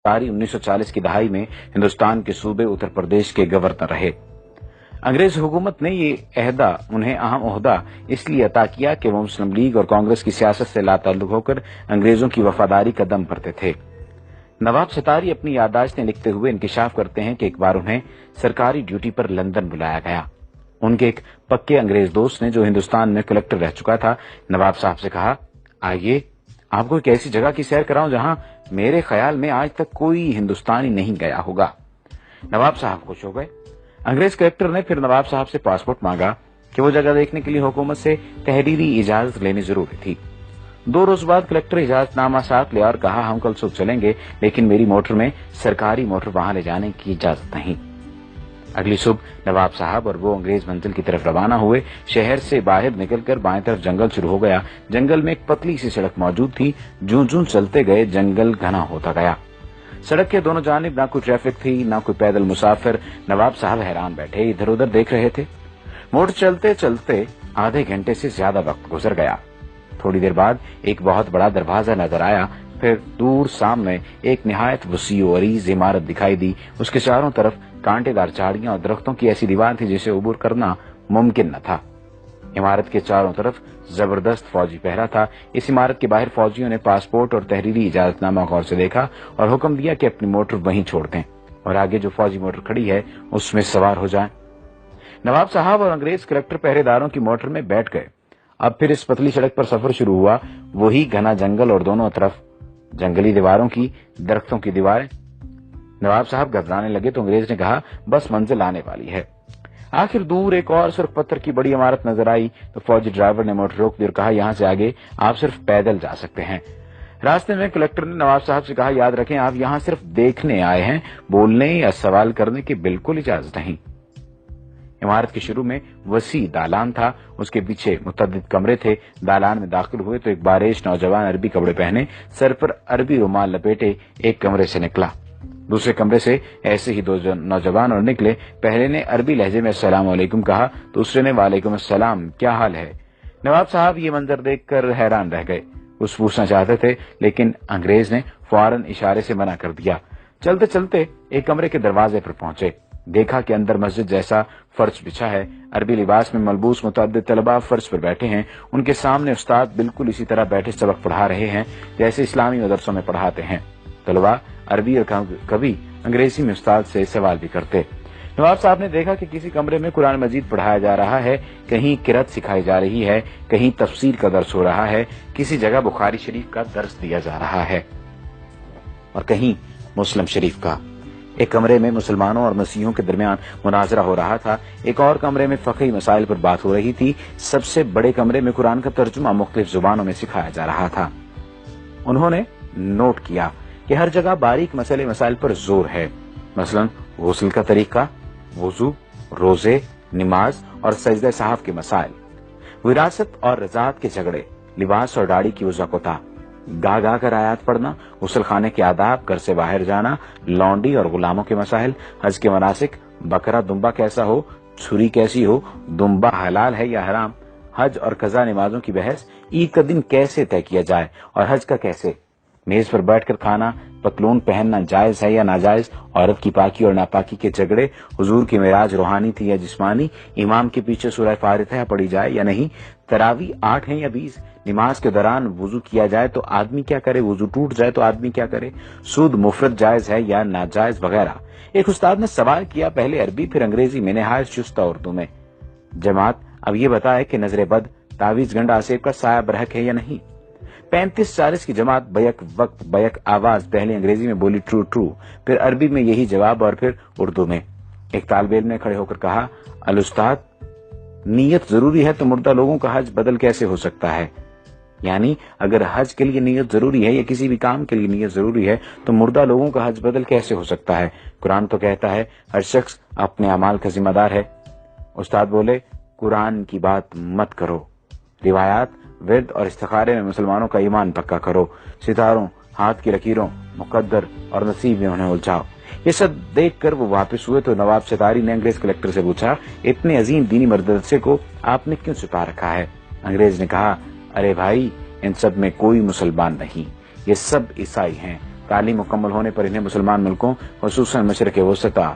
1940 की दहाई में हिंदुस्तान के सूबे उत्तर प्रदेश के गवर्नर रहे। अंग्रेज हुकूमत ने उन्हें अहम ओहदा इसलिए अता किया कि वो मुस्लिम लीग और कांग्रेस की सियासत से लाताल्लुक होकर अंग्रेजों की वफादारी का दम भरते थे। नवाब सतारी अपनी याददाश्तें लिखते हुए इंकिशाफ करते हैं कि एक बार उन्हें सरकारी ड्यूटी पर लंदन बुलाया गया। उनके एक पक्के अंग्रेज दोस्त ने, जो हिंदुस्तान में कलेक्टर रह चुका था, नवाब साहब से कहा, आइए आपको एक ऐसी जगह की सैर कराऊं जहां मेरे ख्याल में आज तक कोई हिंदुस्तानी नहीं गया होगा। नवाब साहब खुश हो गए। अंग्रेज कलेक्टर ने फिर नवाब साहब से पासपोर्ट मांगा कि वो जगह देखने के लिए हुकूमत से तहरीरी इजाजत लेनी जरूरी थी। 2 रोज बाद कलेक्टर इजाजतनामा साथ ले और कहा, हम कल सुबह चलेंगे, लेकिन मेरी मोटर में सरकारी मोटर वहां ले जाने की इजाजत नहीं। अगली सुबह नवाब साहब और वो अंग्रेज मंजिल की तरफ रवाना हुए। शहर से बाहर निकलकर बाएं तरफ जंगल शुरू हो गया। जंगल में एक पतली सी सड़क मौजूद थी। जूं-जूं चलते गए जंगल घना होता गया। सड़क के दोनों जानिब ना कोई ट्रैफिक थी, ना कोई पैदल मुसाफिर। नवाब साहब हैरान बैठे इधर उधर देख रहे थे। मोड़ चलते चलते आधे घंटे से ज्यादा वक्त गुजर गया। थोड़ी देर बाद एक बहुत बड़ा दरवाजा नजर आया। फिर दूर सामने एक निहायत वसी और अरीज इमारत दिखाई दी। उसके चारों तरफ कांटेदार झाड़ियां और दरख्तों की ऐसी दीवार थी जिसे अबूर करना मुमकिन न था। इमारत के चारों तरफ जबरदस्त फौजी पहरा था। इस इमारत के बाहर फौजियों ने पासपोर्ट और तहरीरी इजाजतनामा गौर से देखा और हुक्म दिया कि अपनी मोटर वहीं छोड़ दें और आगे जो फौजी मोटर खड़ी है उसमें सवार हो जाएं। नवाब साहब और अंग्रेज कलेक्टर पहरेदारों की मोटर में बैठ गए। अब फिर इस पतली सड़क पर सफर शुरू हुआ। वही घना जंगल और दोनों तरफ जंगली दीवारों की, दरख्तों की दीवारें। नवाब साहब घबराने लगे तो अंग्रेज ने कहा, बस मंजिल आने वाली है। आखिर दूर एक और सिर्फ पत्थर की बड़ी इमारत नजर आई तो फौजी ड्राइवर ने मोटर रोक दी और कहा, यहां से आगे आप सिर्फ पैदल जा सकते हैं। रास्ते में कलेक्टर ने नवाब साहब से कहा, याद रखें आप यहां सिर्फ देखने आए हैं, बोलने या सवाल करने की बिल्कुल इजाजत नहीं। इमारत के शुरू में वसी दालान था। उसके पीछे मुतअद्दिद कमरे थे। दालान में दाखिल हुए तो एक बारिश नौजवान अरबी कपड़े पहने, सर पर अरबी रुमाल लपेटे एक कमरे से निकला। दूसरे कमरे से ऐसे ही 2 नौजवान और निकले। पहले ने अरबी लहजे में अस्सलाम वालेकुम कहा, दूसरे ने वालेकुम अस्सलाम, क्या हाल है। नवाब साहब ये मंजर देखकर हैरान रह गए। कुछ पूछना चाहते थे लेकिन अंग्रेज ने फौरन इशारे से मना कर दिया। चलते चलते एक कमरे के दरवाजे पर पहुंचे। देखा कि अंदर मस्जिद जैसा फर्श बिछा है। अरबी लिबास में मलबूस मुतअद्दिद तलबा फर्श पर बैठे हैं। उनके सामने उस्ताद बिल्कुल इसी तरह बैठे सबक पढ़ा रहे हैं जैसे इस्लामी मदरसों में पढ़ाते हैं। तलबा अरबी और कभी अंग्रेजी में उस्ताद से सवाल भी करते। नवाब साहब ने देखा कि किसी कमरे में कुरान मजीद पढ़ाया जा रहा है, कहीं किरात सिखाई जा रही है, कहीं तफसीर का दर्स हो रहा है, किसी जगह बुखारी शरीफ का दर्स दिया जा रहा है और कहीं मुस्लिम शरीफ का। एक कमरे में मुसलमानों और मसीहों के दरमियान मुनाजरा हो रहा था। एक और कमरे में फ़क़ही मसाइल पर बात हो रही थी। सबसे बड़े कमरे में कुरान का तर्जुमा मुख्तलिफ जुबानों में सिखाया जा रहा था। उन्होंने नोट किया कि हर जगह बारीक मसले मसाइल पर जोर है, मसलन गुस्ल का तरीका, वुजू, रोजे, नमाज और सजदे साहब के मसाइल, विरासत और रज़ात के झगड़े, लिबास और दाढ़ी की वज़ाक़ता, गा गा कर आयात पढ़ना, गुस्ल खाने के आदाब, घर से बाहर जाना, लौंडी और गुलामों के मसाइल, हज के मनासिक, बकरा दुम्बा कैसा हो, छुरी कैसी हो, दुम्बा हलाल है या हराम, हज और कज़ा नमाजों की बहस, ईद का दिन कैसे तय किया जाए और हज का कैसे, मेज पर बैठकर खाना, पतलून पहनना जायज है या नाजायज, औरत की पाकी और नापाकी के झगड़े, हुजूर की मेराज रूहानी थी या जिस्मानी, इमाम के पीछे सूरह फातिहा पढ़ी जाए या नहीं, तरावी 8 है या 20, नमाज के दौरान वुजू किया जाए तो आदमी क्या करे, वुजू टूट जाए तो आदमी क्या करे, सूद मुफरद जायज है या नाजायज वगैरह। एक उस्ताद ने सवाल किया, पहले अरबी फिर अंग्रेजी में, नहायत चुस्त उर्दू में। जमात अब ये बताए कि नजर बद, तावीज गंडा आसेब का साया बरहक है या नहीं। 35-40 की जमात बैक वक्त बैक आवाज पहले अंग्रेजी में बोली ट्रू ट्रू, फिर अरबी में यही जवाब और फिर उर्दू में। एक तालिब इल्म ने खड़े होकर कहा, अल उस्ताद, नीयत जरूरी है तो मुर्दा लोगों का हज बदल कैसे हो सकता है। यानी अगर हज के लिए नीयत जरूरी है या किसी भी काम के लिए नीयत जरूरी है तो मुर्दा लोगों का हज बदल कैसे हो सकता है। कुरान तो कहता है हर शख्स अपने अमाल का जिम्मेदार है। उस्ताद बोले, कुरान की बात मत करो, रिवायात, विरद और इस्तिखारे में मुसलमानों का ईमान पक्का करो, सितारों, हाथ की लकीरों, मुकद्दर और नसीब में उन्हें उलझाओ। ये सब देखकर वो वापस हुए तो नवाब सतारी ने अंग्रेज कलेक्टर से पूछा, इतने अजीम दीनी मदरसे को आपने क्यों छुपा रखा है। अंग्रेज ने कहा, अरे भाई, इन सब में कोई मुसलमान नहीं, ये सब ईसाई हैं। तालीम मुकम्मल होने पर इन्हें मुसलमान मुल्कों खुसूसन मशरक़ वसता,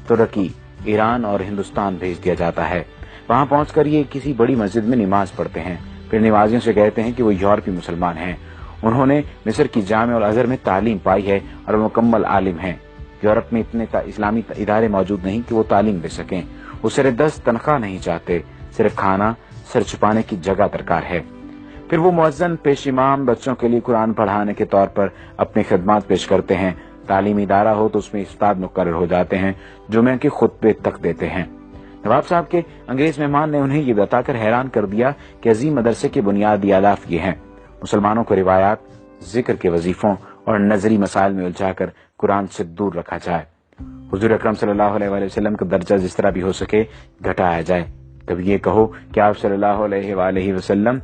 तुर्की, ईरान और हिंदुस्तान भेज दिया जाता है। वहां पहुंचकर ये किसी बड़ी मस्जिद में नमाज पढ़ते हैं, फिर नमाजियों से कहते हैं कि वो यूरोपीय मुसलमान हैं। उन्होंने मिस्र की जामे और अजहर में तालीम पाई है और मुकम्मल आलिम हैं। यूरोप में इतने इस्लामी इदारे मौजूद नहीं कि वो तालीम दे सकें। वो सिर्फ 10 तनख्वाह नहीं चाहते, सिर्फ खाना, सिर छुपाने की जगह दरकार है। फिर वो मुअज्जिन पेश इमाम बच्चों के लिए कुरान पढ़ाने के तौर पर अपनी खिदमत पेश करते हैं। तालीमी इदारा हो तो उसमें उस्ताद मुकर्रर हो जाते हैं, जुमे के खुतबे तक देते हैं। नवाब साहब के अंग्रेज मेहमान ने उन्हें ये बताकर हैरान कर दिया कि अजीम मदरसे के बुनियादी आदाफ ये हैं। मुसलमानों को रिवायात, जिक्र के वजीफों और नजरी मसाइल में उलझाकर कुरान से दूर रखा जाए। हुजूर अकरम सल्लल्लाहु अलैहि वसल्लम का दर्जा जिस तरह भी हो सके घटाया जाए। कभी ये कहो कि आप सल्लल्लाहु अलैहि वसल्लम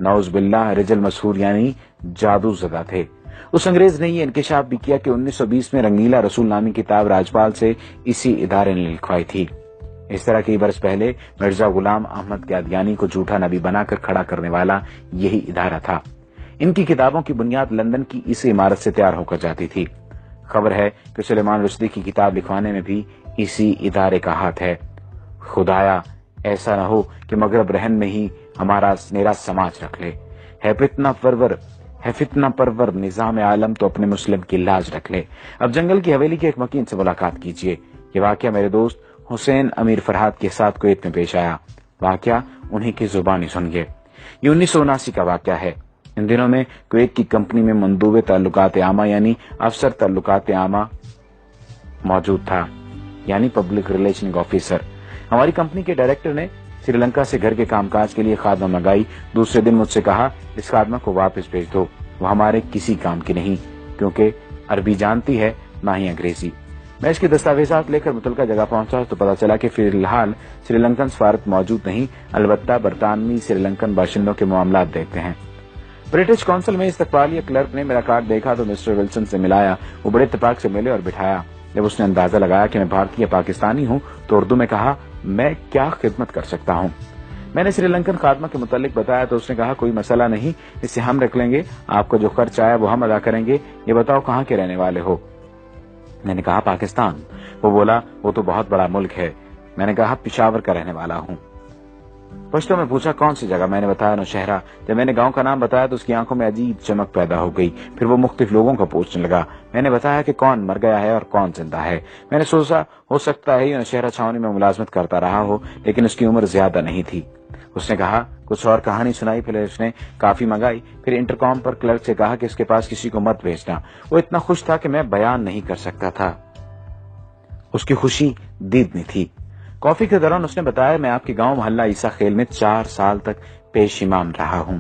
नौज बिल्लाह रिजल मशहूर यानी जादू ज़दा थे। उस अंग्रेज ने ये इंकशाफ भी किया कि 1920 में रंगीला रसूल नामी किताब राजपाल से इसी इदारे ने लिखवाई थी। इस तरह कई बरस पहले मिर्जा गुलाम अहमद कादियानी को झूठा नबी बनाकर खड़ा करने वाला यही इदारा था। इनकी किताबों की बुनियाद लंदन की इस इमारत से तैयार होकर जाती थी। खबर है कि सुलेमान रुश्दी की किताब लिखवाने में भी इसी इदारे का हाथ है। खुदाया ऐसा न हो कि मगरब रहन में ही हमारा मेरा समाज रख ले। है फितना परवर निजाम आलम तो अपने मुस्लिम की लाज रख ले। अब जंगल की हवेली के एक मकीन से मुलाकात कीजिए। ये वाकया मेरे दोस्त हुसैन अमीर फरहाद के साथ कुवैत में पेश आया। वाकया उन्हीं की जुबानी सुनिए। ये 1979 का वाकया है। इन दिनों में कुवैत की कंपनी में मंदूबे ताल्लुकात आमा यानी अफसर ताल्लुकात आमा मौजूद था, यानी पब्लिक रिलेशनिंग ऑफिसर। हमारी कंपनी के डायरेक्टर ने श्रीलंका से घर के कामकाज के लिए खादमा मंगाई। दूसरे दिन मुझसे कहा, इस खादमा को वापस भेज दो, वो हमारे किसी काम की नहीं, क्योंकि अरबी जानती है ना ही अंग्रेजी। मैं इसके दस्तावेजात लेकर मुतलका जगह पहुंचा तो पता चला कि फिलहाल श्रीलंकन सफारत मौजूद नहीं, अलबत्ता बरतानवी श्रीलंकन बाशिंदों के मामलात देखते हैं। ब्रिटिश कौंसिल में इस्तकबालिया क्लर्क ने मेरा कार्ड देखा तो मिस्टर विल्सन से मिलाया। वो बड़े इत्तेफाक से मिले और बिठाया। जब उसने अंदाजा लगाया कि मैं भारतीय पाकिस्तानी हूँ तो उर्दू में कहा, मैं क्या खिदमत कर सकता हूँ। मैंने श्रीलंकन खादमा के मुतालिक बताया तो उसने कहा, कोई मसला नहीं, इसे हम रख लेंगे, आपको जो खर्च आया वो हम अदा करेंगे। ये बताओ कहाँ के रहने वाले हो। मैंने कहा, पाकिस्तान। वो बोला, वो तो बहुत बड़ा मुल्क है। मैंने कहा, पिशावर का रहने वाला हूँ। पश्तो में पूछा, कौन सी जगह। मैंने बताया, नौशहरा। जब मैंने गांव का नाम बताया तो उसकी आंखों में अजीब चमक पैदा हो गई। फिर वो मुख्तलिफ लोगों को पूछने लगा। मैंने बताया कि कौन मर गया है और कौन जिंदा है। मैंने सोचा हो सकता है नौशहरा छावनी में मुलाजमत करता रहा हो, लेकिन उसकी उम्र ज्यादा नहीं थी। उसने कहा, कुछ और कहानी सुनाई। फिर उसने काफी मंगाई। फिर इंटरकॉम पर क्लर्क से कहा कि इसके पास किसी को मत भेजना। वो इतना खुश था कि मैं बयान नहीं कर सकता था। उसकी खुशी दीदनी थी। कॉफी के दौरान उसने बताया, मैं आपके गांव मोहल्ला ईसा खेल में 4 साल तक पेश इमाम रहा हूं।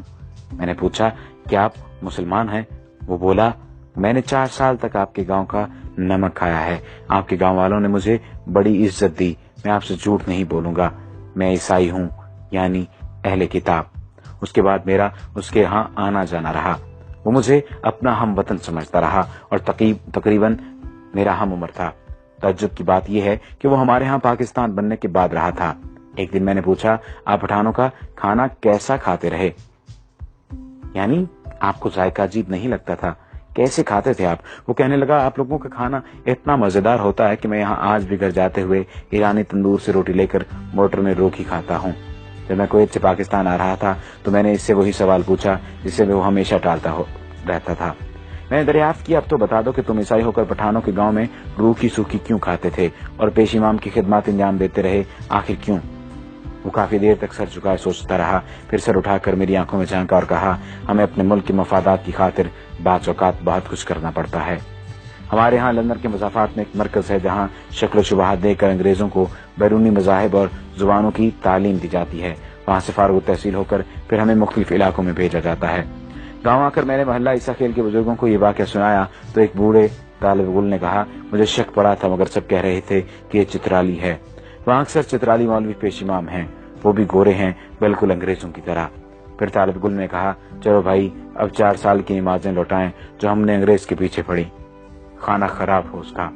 मैंने पूछा, क्या आप मुसलमान हैं? वो बोला, मैंने 4 साल तक आपके गांव का नमक खाया है। आपके गांव वालों ने मुझे बड़ी इज्जत दी। मैं आपसे झूठ नहीं बोलूंगा, मैं ईसाई हूं, यानी अहले किताब। उसके बाद मेरा उसके यहाँ आना जाना रहा। वो मुझे अपना हम वतन समझता रहा और तकरीबन मेरा हम उम्र था। तज्जुब की बात यह है कि वो हमारे यहाँ पाकिस्तान बनने के बाद रहा था। एक दिन मैंने पूछा, आप पठानों का खाना कैसा खाते रहे, यानी आपको जायका अजीब नहीं लगता था, कैसे खाते थे आप? वो कहने लगा, आप लोगों का खाना इतना मजेदार होता है कि मैं यहाँ आज भी घर जाते हुए ईरानी तंदूर से रोटी लेकर मोटर में रोटी खाता हूँ। जब मैं कुवैत से पाकिस्तान आ रहा था तो मैंने इससे वही सवाल पूछा जिससे वो हमेशा टालता रहता था। मैंने दरियाफ्त किया, अब तो बता दो कि तुम ईसाई होकर पठानों के गांव में रूखी सूखी क्यों खाते थे और पेश इमाम की खिदमत अंजाम देते रहे, आखिर क्यों? वो काफी देर तक सर झुकाए सोचता रहा। फिर सर उठाकर मेरी आंखों में झांका और कहा, हमें अपने मुल्क की मफादात की खातिर बात औकात बहुत कुछ करना पड़ता है। हमारे यहाँ लंदन के मज़ाफ़ात में एक मरकज है जहाँ शक्ल शुबहात देकर अंग्रेजों को बैरूनी मज़ाहिब और जुबानों की तालीम दी जाती है। वहाँ से फारुग तहसील होकर फिर हमें मुख्तलिफ इलाकों में भेजा जाता है। गाँव आकर मैंने मोहल्ला ईसा खेल के बुजुर्गों को ये वाक़या सुनाया तो एक बूढ़े तालिब गुल ने कहा, मुझे शक पड़ा था मगर सब कह रहे थे कि ये चित्राली है। वहाँ अक्सर चित्राली मौलवी पेश इमाम हैं, वो भी गोरे हैं, बिल्कुल अंग्रेजों की तरह। फिर तालिब गुल ने कहा, चलो भाई अब 4 साल की नमाजें लौटाएं जो हमने अंग्रेज के पीछे पढ़ी, खाना खराब हो उसका।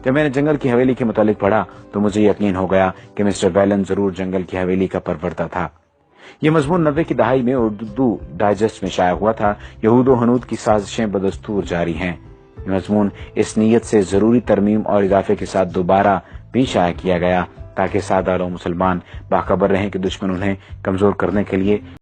जब मैंने जंगल की हवेली के मुतालिक पढ़ा तो मुझे यकीन हो गया कि मिस्टर बैलन जरूर जंगल की हवेली का परवरदा था। ये मजमून 90 की दहाई में उर्दू डाइजेस्ट में शाया हुआ था। यहूद व हनूद की साजिशें बदस्तूर जारी हैं। یہ مضمون اس نیت سے ضروری ترمیم اور اضافے کے ساتھ دوبارہ بھی شائع کیا گیا تاکہ سادہ لوگ مسلمان باخبر رہیں کہ دشمن انہیں کمزور کرنے کے لیے